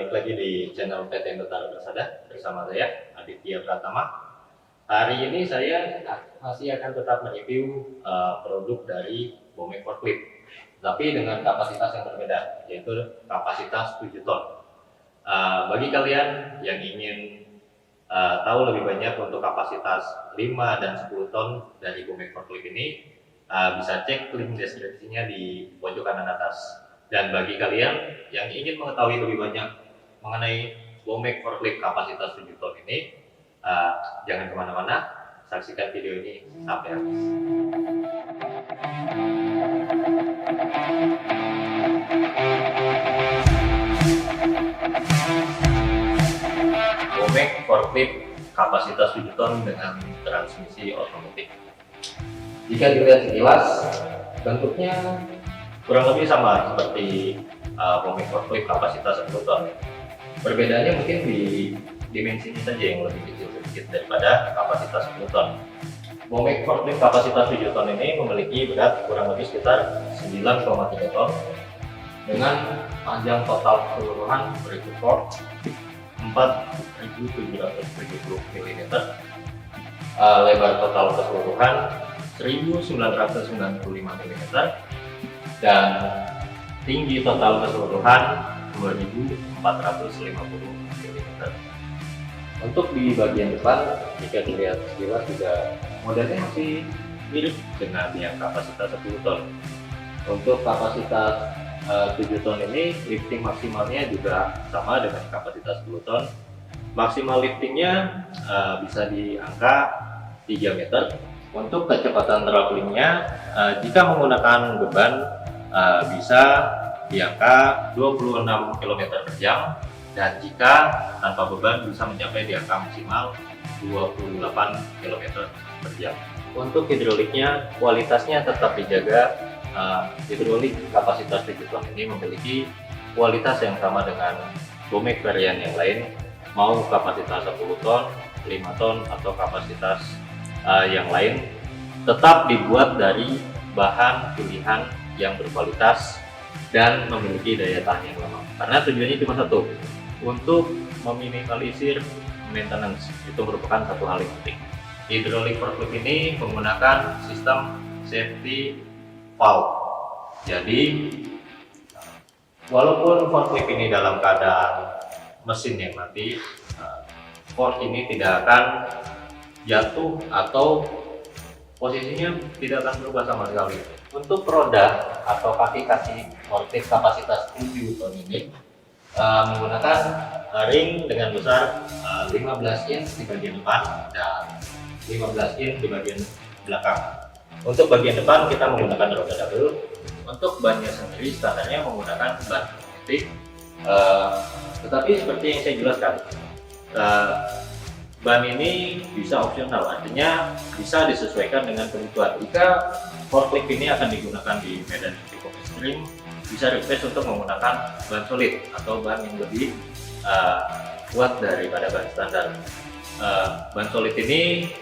balik lagi di channel PT Indotara Persada bersama saya Aditya Pratama. Hari ini saya masih akan tetap mereview produk dari Bomek Forklift, tapi dengan kapasitas yang berbeda, yaitu kapasitas 7 ton. Bagi kalian yang ingin tahu lebih banyak untuk kapasitas 5 dan 10 ton dari Bomek Forklift ini, bisa cek link deskripsinya di pojok kanan atas. Dan bagi kalian yang ingin mengetahui lebih banyak mengenai Bomek Forklift kapasitas 7 ton ini, jangan kemana-mana, saksikan video ini sampai habis. Bomek Forklift kapasitas 7 ton dengan transmisi otomatis. Jika dilihat sekilas, bentuknya kurang lebih sama seperti Bomek Forklift kapasitas 10 ton. Perbedaannya mungkin di dimensinya saja yang lebih kecil sedikit daripada kapasitas 10 ton. Bomek Forklift kapasitas 7 ton ini memiliki berat kurang lebih sekitar 9,3 ton dengan panjang total keseluruhan berikut fork 4.770 mm, lebar total keseluruhan 1.995 mm, dan tinggi total keseluruhan 2.450 mm. Untuk di bagian depan, jika dilihat sekilas juga modelnya masih mirip dengan yang kapasitas 10 ton. Untuk kapasitas 7 ton ini, lifting maksimalnya juga sama dengan kapasitas 10 ton. Maksimal liftingnya bisa di angka 3 meter. Untuk kecepatan travelingnya, jika menggunakan beban bisa di angka 26 km per jam, dan jika tanpa beban bisa mencapai di angka maksimal 28 km per jam. Untuk hidroliknya, kualitasnya tetap dijaga. Hidrolik kapasitas 7 ton ini memiliki kualitas yang sama dengan Bomek varian yang lain, mau kapasitas 10 ton, 5 ton, atau kapasitas yang lain, tetap dibuat dari bahan pilihan yang berkualitas dan memiliki daya tahan yang lama. Karena tujuannya cuma satu, untuk meminimalisir maintenance. Itu merupakan satu hal yang penting. Hidrolik forklift ini menggunakan sistem safety valve. Jadi walaupun forklift ini dalam keadaan mesin yang mati, fork ini tidak akan jatuh atau posisinya tidak akan berubah sama sekali. Untuk roda atau kaki-kaki forklift kapasitas 7 ton ini menggunakan ring dengan besar 15 inch di bagian depan dan 15 inch di bagian belakang. Untuk bagian depan kita menggunakan roda double. Untuk bannya sendiri standarnya menggunakan ban pneumatik, tetapi seperti yang saya jelaskan, ban ini bisa opsional, artinya bisa disesuaikan dengan kebutuhan. Jika forklift ini akan digunakan di medan yang cukup ekstrim, bisa request untuk menggunakan ban solid atau ban yang lebih kuat daripada ban standar. Ban solid ini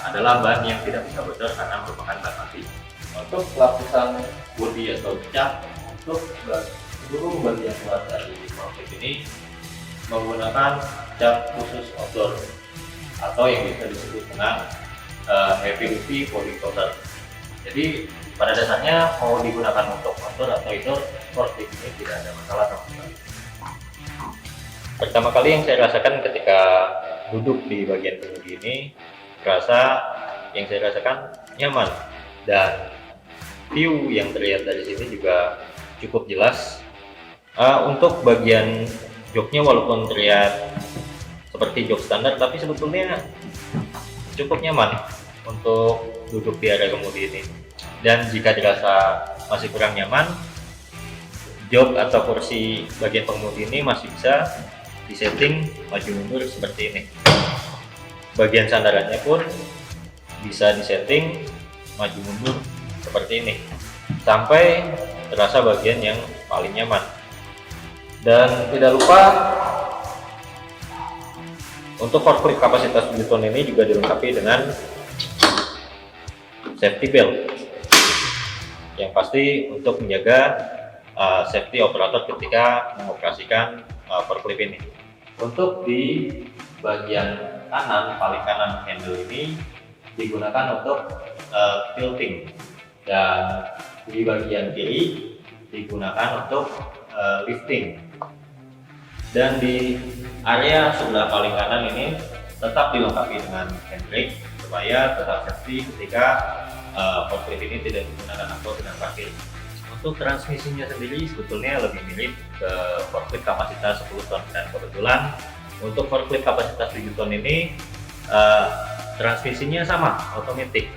adalah ban yang tidak bisa bocor karena merupakan ban mati. Untuk lapisan bodi atau cat, untuk seluruh bagian luar dari forklift ini menggunakan cat khusus outdoor atau yang bisa disebut dengan heavy duty polycoater. Jadi pada dasarnya mau digunakan untuk outdoor atau indoor, forklift ini tidak ada masalah sama sekali. Pertama kali yang saya rasakan ketika duduk di bagian kemudi ini, yang saya rasakan nyaman, dan view yang terlihat dari sini juga cukup jelas. Untuk bagian joknya walaupun terlihat seperti jok standar, tapi sebetulnya cukup nyaman untuk duduk di area kemudi ini. Dan jika dirasa masih kurang nyaman, jok atau kursi bagian pengemudi ini masih bisa disetting maju mundur seperti ini. Bagian sandarannya pun bisa disetting maju mundur seperti ini, sampai terasa bagian yang paling nyaman. Dan tidak lupa, untuk forklift kapasitas 7 ton ini juga dilengkapi dengan safety belt, yang pasti untuk menjaga safety operator ketika mengoperasikan forklift ini. Untuk di bagian kanan, paling kanan handle ini digunakan untuk tilting, dan di bagian kiri digunakan untuk lifting. Dan di area sebelah paling kanan ini tetap dilengkapi dengan handbrake supaya tetap safety ketika forklift ini tidak digunakan atau dengan parkir. Untuk transmisinya sendiri sebetulnya lebih mirip ke forklift kapasitas 10 ton, dan kebetulan untuk forklift kapasitas 7 ton ini transmisinya sama, otomatis,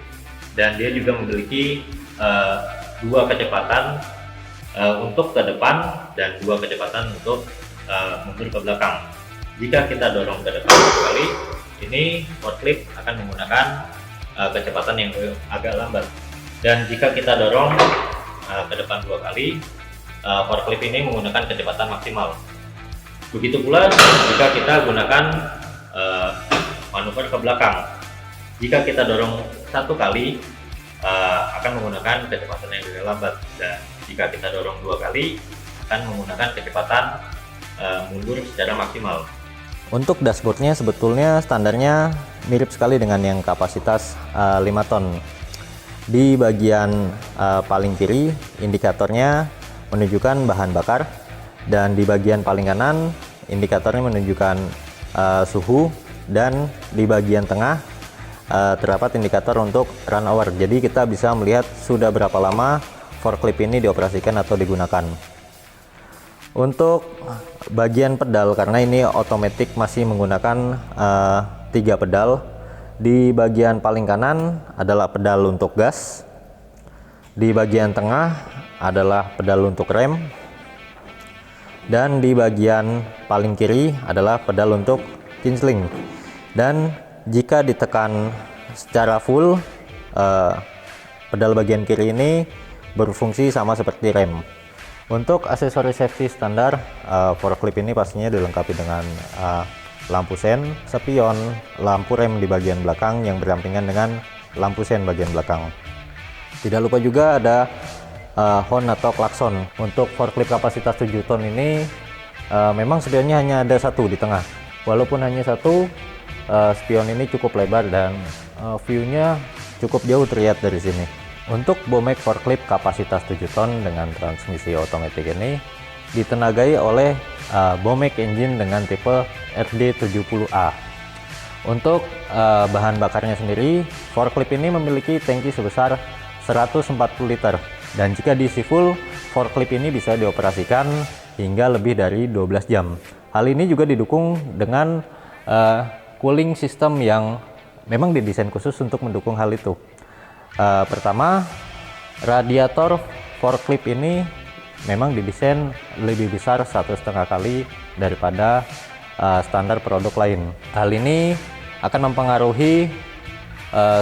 dan dia juga memiliki dua kecepatan untuk ke depan dan dua kecepatan untuk mundur ke belakang. Jika kita dorong ke depan sekali, ini forklift akan menggunakan kecepatan yang agak lambat, dan jika kita dorong ke depan dua kali, forklift ini menggunakan kecepatan maksimal. Begitu pula jika kita gunakan manuver ke belakang. Jika kita dorong satu kali, akan menggunakan kecepatan yang lebih lambat, dan jika kita dorong dua kali akan menggunakan kecepatan mundur secara maksimal. Untuk dashboardnya sebetulnya standarnya mirip sekali dengan yang kapasitas 5 ton. Di bagian paling kiri indikatornya menunjukkan bahan bakar, dan di bagian paling kanan indikatornya menunjukkan suhu, dan di bagian tengah terdapat indikator untuk run hour. Jadi kita bisa melihat sudah berapa lama forklift ini dioperasikan atau digunakan. Untuk bagian pedal, karena ini otomatis masih menggunakan 3 pedal. Di bagian paling kanan adalah pedal untuk gas, di bagian tengah adalah pedal untuk rem, dan di bagian paling kiri adalah pedal untuk kincling. Dan jika ditekan secara full, pedal bagian kiri ini berfungsi sama seperti rem. Untuk aksesoris safety standar, forklift ini pastinya dilengkapi dengan lampu sen, spion, lampu rem di bagian belakang yang berdampingan dengan lampu sen bagian belakang. Tidak lupa juga ada horn atau klakson. Untuk forklift kapasitas 7 ton ini memang spionnya hanya ada satu di tengah. Walaupun hanya satu, spion ini cukup lebar dan view-nya cukup jauh terlihat dari sini. Untuk Bomek forklift kapasitas 7 ton dengan transmisi otomatis ini ditenagai oleh Bomek engine dengan tipe RD70A. Untuk bahan bakarnya sendiri, forklift ini memiliki tangki sebesar 140 liter, dan jika diisi full, forklift ini bisa dioperasikan hingga lebih dari 12 jam. Hal ini juga didukung dengan cooling system yang memang didesain khusus untuk mendukung hal itu. Pertama, radiator forklift ini memang didesain lebih besar 1,5 kali daripada standar produk lain. Hal ini akan mempengaruhi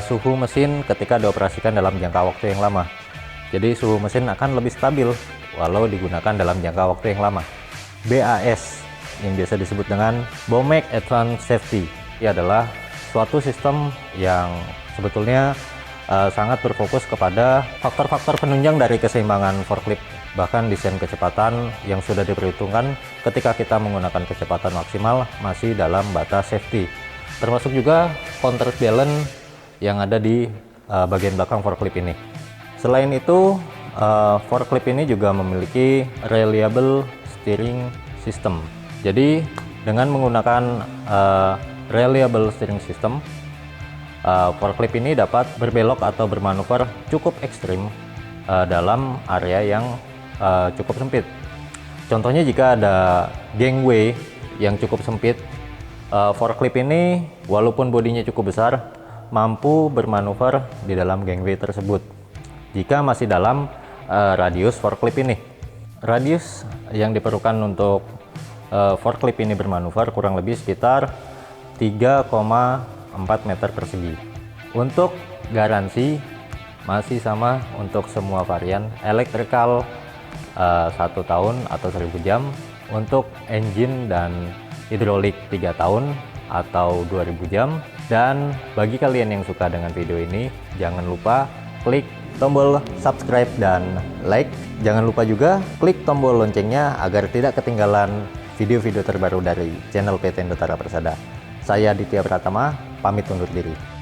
suhu mesin ketika dioperasikan dalam jangka waktu yang lama. Jadi suhu mesin akan lebih stabil walau digunakan dalam jangka waktu yang lama. BAS yang biasa disebut dengan Bomek Advanced Safety, ini adalah suatu sistem yang sebetulnya sangat berfokus kepada faktor-faktor penunjang dari keseimbangan forklift. Bahkan desain kecepatan yang sudah diperhitungkan ketika kita menggunakan kecepatan maksimal masih dalam batas safety. Termasuk juga counterbalance yang ada di bagian belakang forklift ini. Selain itu, forklift ini juga memiliki reliable steering system. Jadi dengan menggunakan reliable steering system, forklift ini dapat berbelok atau bermanuver cukup ekstrim dalam area yang cukup sempit. Contohnya jika ada gangway yang cukup sempit, forklift ini walaupun bodinya cukup besar mampu bermanuver di dalam gangway tersebut jika masih dalam radius forklift ini. Radius yang diperlukan untuk forklift ini bermanuver kurang lebih sekitar 3,4 meter persegi. Untuk garansi masih sama untuk semua varian. Elektrikal 1 tahun atau 1000 jam, untuk engine dan hidrolik 3 tahun atau 2000 jam. Dan bagi kalian yang suka dengan video ini, jangan lupa klik tombol subscribe dan like. Jangan lupa juga klik tombol loncengnya agar tidak ketinggalan video-video terbaru dari channel PT Indotara Persada. Saya Ditya Pratama, pamit undur diri.